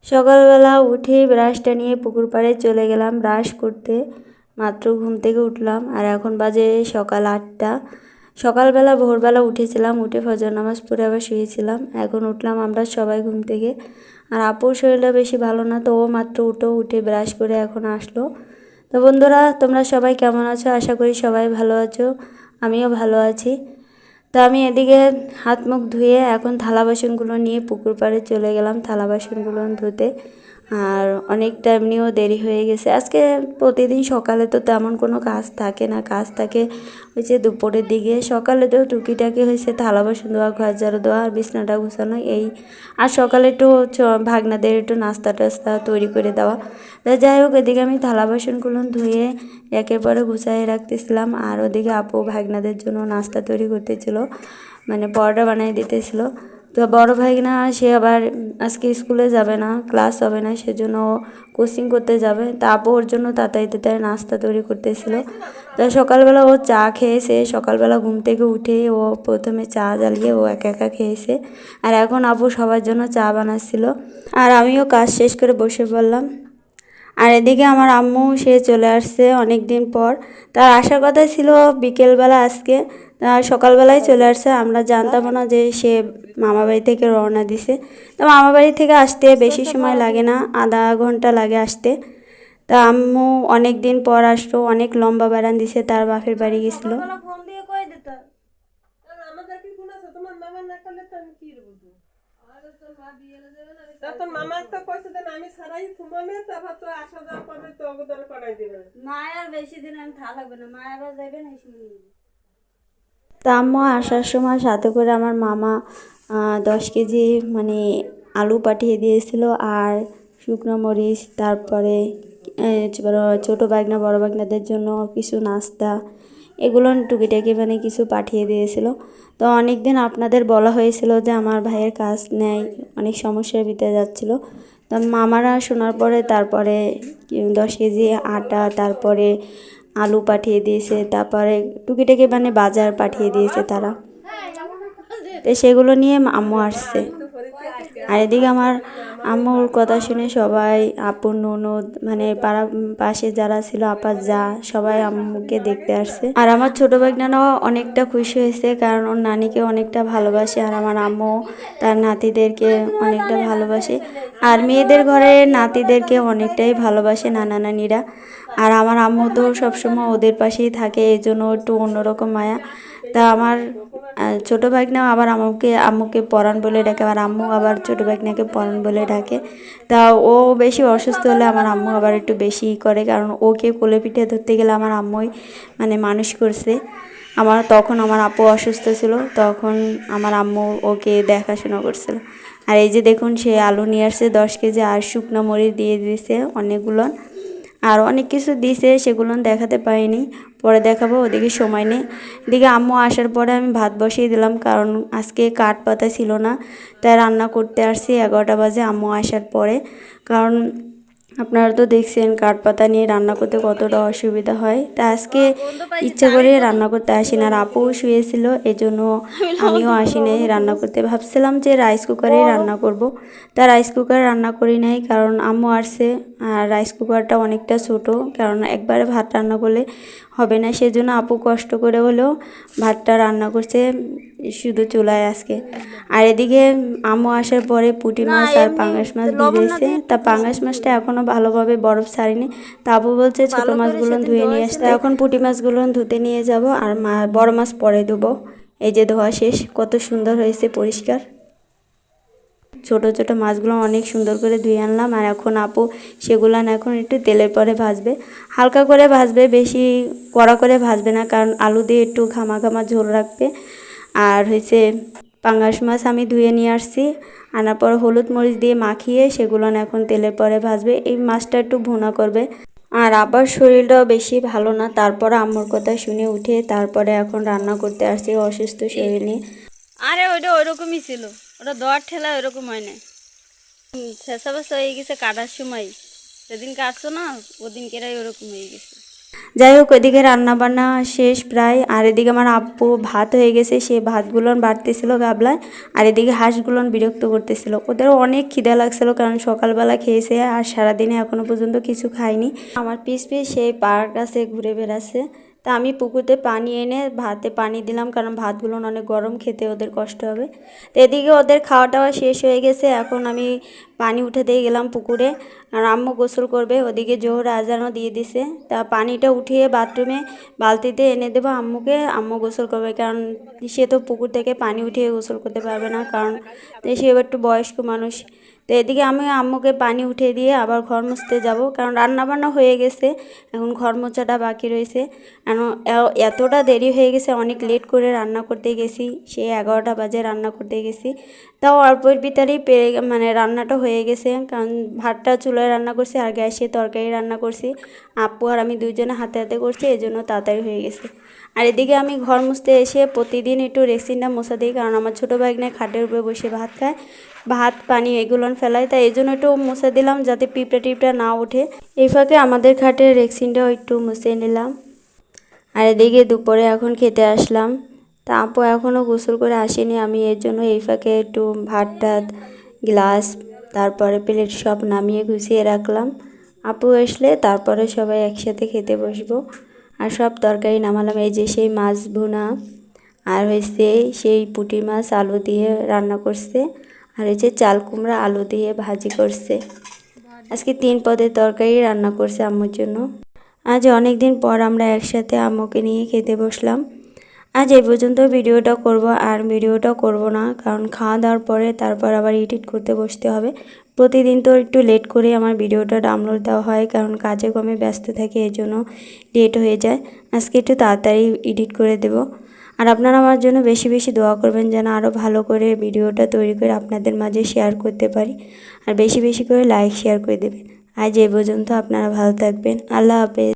সকালবেলা উঠে ব্রাশটা নিয়ে পুকুর পাড়ে চলে গেলাম ব্রাশ করতে। মাত্র ঘুম থেকে উঠলাম আর এখন বাজে সকাল 8টা। সকালবেলা ভোরবেলা উঠেছিলাম, উঠে ফজর নামাজ পড়ে আবার শুয়েছিলাম। এখন উঠলাম আমরা সবাই ঘুম থেকে। আর আপুর শরীরটা বেশি ভালো না, তো ও মাত্র উঠে ব্রাশ করে এখন আসলো। তো বন্ধুরা, তোমরা সবাই কেমন আছো? আশা করি সবাই ভালো আছো, আমিও ভালো আছি। তো আমি এদিকে হাত মুখ ধুয়ে এখন থালা বাসনগুলো নিয়ে পুকুর পাড়ে চলে গেলাম থালা বাসনগুলো ধুতে। আর অনেকটা এমনিও দেরি হয়ে গেছে। আজকে প্রতিদিন সকালে তো তেমন কোনো কাজ থাকে না, কাজ থাকে হয়েছে দুপুরের দিকে। সকালে তো টুকিটাকি হয়েছে থালা বাসন ধোয়া, ঘর ঝাড়ু দেওয়া আর বিছনাটা গুছানো এই। আর সকালে একটু ভাগনাদের একটু নাস্তা টাস্তা তৈরি করে দেওয়া। তা যাই হোক, এদিকে আমি থালা বাসনগুলো ধুয়ে একের পরে গুছাই রাখতেছিলাম। আর ওদিকে আপু ভাগনাদের জন্য নাস্তা তৈরি করতেছিল, মানে পরোটা বানিয়ে দিতেছিল। তো বড় ভাগনা সে আবার আজকে স্কুলে যাবে না, ক্লাস হবে না, সেজন্য ও কোচিং করতে যাবে। তা আপু ওর জন্য তাড়াতাড়ি নাস্তা তৈরি করতেছিল। তা সকালবেলা ও চা খেয়েছে, সকালবেলা ঘুম থেকে উঠে ও প্রথমে চা জ্বালিয়ে ও একা একা খেয়েছে। আর এখন আপু সবার জন্য চা বানাচ্ছিল। আর আমিও কাজ শেষ করে বসে পড়লাম। আর এদিকে আমার আম্মু সে চলে আসছে অনেক দিন পর। তার আসার কথা ছিল বিকেলবেলা, আজকে সকালবেলায় চলে আসছে। আমরা জানতামও না যে সে মামাবাড়ি থেকে রওনা দিছে। তো মামাবাড়ি থেকে আসতে বেশি সময় লাগে না, আধা ঘন্টা লাগে আসতে। তা আম্মু অনেক দিন পর আসলো, অনেক লম্বা বেড়ান দিছে, তার বাপের বাড়ি গেছিল। তখন মামার তো কইছে দেন আমি ছাড়াই ঘুমাবে, তারপর তো আসা যাওয়া করবে তো ওগুলো করাই দিবে। মায়ার বেশি দিন আমি থাকা লাগবে না, মায়া আবার যাবে না এই সময়। তা আম্মু আসার সময় সাথে করে আমার মামা 10 কেজি মানে আলু পাঠিয়ে দিয়েছিল, আর শুকনো মরিচ, তারপরে ছোটো বাগনা বড় বাগনাদের জন্য কিছু নাস্তা, এগুলো টুকিটাকি মানে কিছু পাঠিয়ে দিয়েছিল। তো অনেক দিন আপনাদের বলা হয়েছিল যে আমার ভাইয়ের কাজ নেই, অনেক সমস্যার ভিতরে যাচ্ছিল। তো মামারা শোনার পরে তারপরে 10 কেজি আটা, তারপরে আলু পাঠিয়ে দিয়েছে, তারপরে টুকিটাকি মানে বাজার পাঠিয়ে দিয়েছে তারা। তো সেগুলো নিয়ে আম্মু আসছে। আর এদিকে আমার আম্মুর কথা শুনে সবাই, আপুর ননদ মানে পাড়া পাশে যারা ছিল আপা যা, সবাই আম্মুকে দেখতে আসছে। আর আমার ছোট ভাগনাও অনেকটা খুশি হয়েছে, কারণ ওর নানিকে অনেকটা ভালোবাসে। আর আমার আম্মু তার নাতিদেরকে অনেকটা ভালোবাসে। আর মেয়েদের ঘরে নাতিদেরকে অনেকটাই ভালোবাসে নানা নানিরা। আর আমার আম্মু তো সবসময় ওদের পাশেই থাকে, এই জন্য একটু অন্যরকম মায়া। তা আমার ছোটো ভাগনাও আবার আম্মুকে পরাণ বলে ডাকে, আর আম্মু আবার ছোটো ভাগনাকে পরাণ বলে ডাকে। তা ও বেশি অসুস্থ হলে আমার আম্মু আবার একটু বেশি করে, কারণ ওকে কোলে পিঠে ধরতে গেলে আমার আম্মুই মানে মানুষ করছে। তখন আমার আপু অসুস্থ ছিল, তখন আমার আম্মু ওকে দেখাশোনা করছিল। আর এই যে দেখুন, সে আলু নিয়ে আসছে 10 কেজি, আর শুকনো মরিচ দিয়ে দিয়েছে অনেকগুলো, আর অনেক কিছু দিছে, সেগুলো দেখাতে পারিনি, পরে দেখাবো, ওদিকে সময় নেই। এদিকে আম্মু আসার পরে আমি ভাত বসিয়ে দিলাম, কারণ আজকে কাঠ পাতা ছিল না, তাই রান্না করতে আসছি 11টা বাজে আম্মু আসার পরে। কারণ আপনারা তো দেখছেন কাঠ পাতা নিয়ে রান্না করতে কতটা অসুবিধা হয়। তা আজকে ইচ্ছা করে রান্না করতে আসি না। আর আপুও শুয়েছিল, এজন্য আমিও আসিনি রান্না করতে। ভাবছিলাম যে রাইস কুকারেই রান্না করব। তা রাইস কুকারে রান্না করি নাই, কারণ আম্মু আসছে, আর রাইস কুকারটা অনেকটা ছোট, কারণ একবারে ভাত রান্না করলে হবে না, সেজন্য আপু কষ্ট করে হলেও ভাতটা রান্না করছে শুধু চুলায় আজকে। আর এদিকে আম্মু আসার পরে পুঁটি মাছ আর পাঙ্গাস মাছ ভিজেছে। তা পাঙ্গাস মাছটা এখনও ভালোভাবে বরফ ছাড়িনি। তা আপু বলছে ছোটো মাছগুলো ধুয়ে নিয়ে আসতে, এখন পুঁটি মাছগুলো ধুতে নিয়ে যাব, আর বড় মাছ পরে দেবো। এই যে ধোয়া শেষ, কত সুন্দর হয়েছে পরিষ্কার। ছোট ছোট মাছগুলো অনেক সুন্দর করে ধুয়ে আনলাম। আর এখন আপু সেগুলো এখন একটু তেলের পরে ভাজবে, হালকা করে ভাজবে, বেশি কড়া করে ভাজবে না, কারণ আলু দিয়ে একটু ঘামা ঘামা ঝোল রাখবে। আর হয়েছে পাঙ্গাস মাছ আমি ধুয়ে নিয়ে আসছি, আনার পর হলুদ মরিচ দিয়ে মাখিয়ে সেগুলো এখন তেলের পরে ভাজবে। এই মাছটা একটু ভুনা করবে। আর আবার শরীরটাও বেশি ভালো না, তারপর আম্মুর কথা শুনে উঠে তারপরে এখন রান্না করতে আসছি অসুস্থ শরীর নিয়ে। আরে ওইটা ওইরকমই ছিল, ওটা দর ঠেলা ওইরকম হয় না, শেষা বেসা হয়ে গেছে কাটার সময়, যেদিন কাটছো না ওদিন কেরাই ওরকম হয়ে গেছে। যাই হোক, ওইদিকে রান্না বান্না শেষ প্রায়, আর এদিকে আমার আব্বু ভাত হয়ে গেছে, সে ভাতগুলোন বাড়তেছিল গাবলায়, আর এদিকে হাঁসগুলোন বিরক্ত করতেছিল। ওদেরও অনেক খিদে লাগছিল, কারণ সকালবেলা খেয়েছে আর সারাদিনে এখনো পর্যন্ত কিছু খায়নি। আমার পিস সেই পার্ক কাছে ঘুরে বেড়াচ্ছে। তা আমি পুকুরতে পানি এনে ভাতে পানি দিলাম, কারণ ভাতগুলো অনেক গরম, খেতে ওদের কষ্ট হবে। তো এদিকে ওদের খাওয়া টাওয়া শেষ হয়ে গেছে, এখন আমি পানি উঠে দিয়ে গেলাম পুকুরে, আর আম্মু গোসল করবে। ওদিকে জোহর আজানও দিয়ে দিছে। তা পানিটা উঠিয়ে বাথরুমে বালতিতে এনে দেবো আম্মুকে, আম্মু গোসল করবে, কারণ সে তো পুকুর থেকে পানি উঠিয়ে গোসল করতে পারবে না, কারণ সে এবার একটু বয়স্ক মানুষ। তো এদিকে আমি আম্মুকে পানি উঠিয়ে দিয়ে আবার ঘর মুছতে যাব, কারণ রান্নাবান্না হয়ে গেছে, এখন ঘর মোছাটা বাকি রয়েছে। এতটা দেরি হয়ে গেছে, অনেক লেট করে রান্না করতে গেছি, সেই 11টা বাজে রান্না করতে গেছি। তাও অল্পের ভিতরেই মানে রান্নাটা হয়ে গেছে, কারণ ভাতটা চুলায় রান্না করছি আর গ্যাসে তরকারি রান্না করছি। আপু আর আমি দুজনে হাতে হাতে করছি, এই জন্য তাড়াতাড়ি হয়ে গেছে। আর এদিকে আমি ঘর মুছতে এসে প্রতিদিন একটু রেক্সিনটা মোছা দিই, কারণ আমার ছোটো ভাগ্নে খাটের উপরে বসে ভাত খায়, ভাত পানি এগুলো ফেলায়, তাই এই জন্য একটু মুছে দিলাম যাতে পিঁপড়া টিপড়া না ওঠে। এই ফাঁকে আমাদের খাটের রেক্সিনটাও একটু মুছে নিলাম। আর এদিকে দুপুরে এখন খেতে আসলাম। তা আপু এখনও গোসল করে আসেনি, আমি এর জন্য এই ফাঁকে একটু ভাত টাত গ্লাস তারপরে প্লেট সব নামিয়ে গুছিয়ে রাখলাম। আপু আসলে তারপরে সবাই একসাথে খেতে বসবো। আর সব তরকারি নামালাম, এই যে সেই মাছ ভুনা, আর হয়েছে সেই পুঁটি মাছ আলু দিয়ে রান্না করছে, আর হয়েছে চাল কুমড়া আলু দিয়ে ভাজি করছে। আজকে 3 পদের তরকারি রান্না করছে আম্মুর জন্য। আজ অনেক দিন পর আমরা একসাথে আম্মুকে নিয়ে খেতে বসলাম। আজ এই পর্যন্ত ভিডিওটা করব, আর ভিডিওটা করব না, কারণ খাওয়া দাওয়ার পরে তারপর আবার এডিট করতে বসতে হবে। প্রতিদিন তো একটু লেট করে আমার ভিডিওটা ডাউনলোড দেওয়া হয়, কারণ কাজে কমে ব্যস্ত থাকে, এই জন্য লেট হয়ে যায়। আজকে একটু তাড়াতাড়ি এডিট করে দেব। আর আপনারা আমার জন্য বেশি বেশি দোয়া করবেন, যেন আরও ভালো করে ভিডিওটা তৈরি করে আপনাদের মাঝে শেয়ার করতে পারি, আর বেশি বেশি করে লাইক শেয়ার করে দেবেন। আজ এই পর্যন্ত, আপনারা ভালো থাকবেন। আল্লাহ হাফেজ।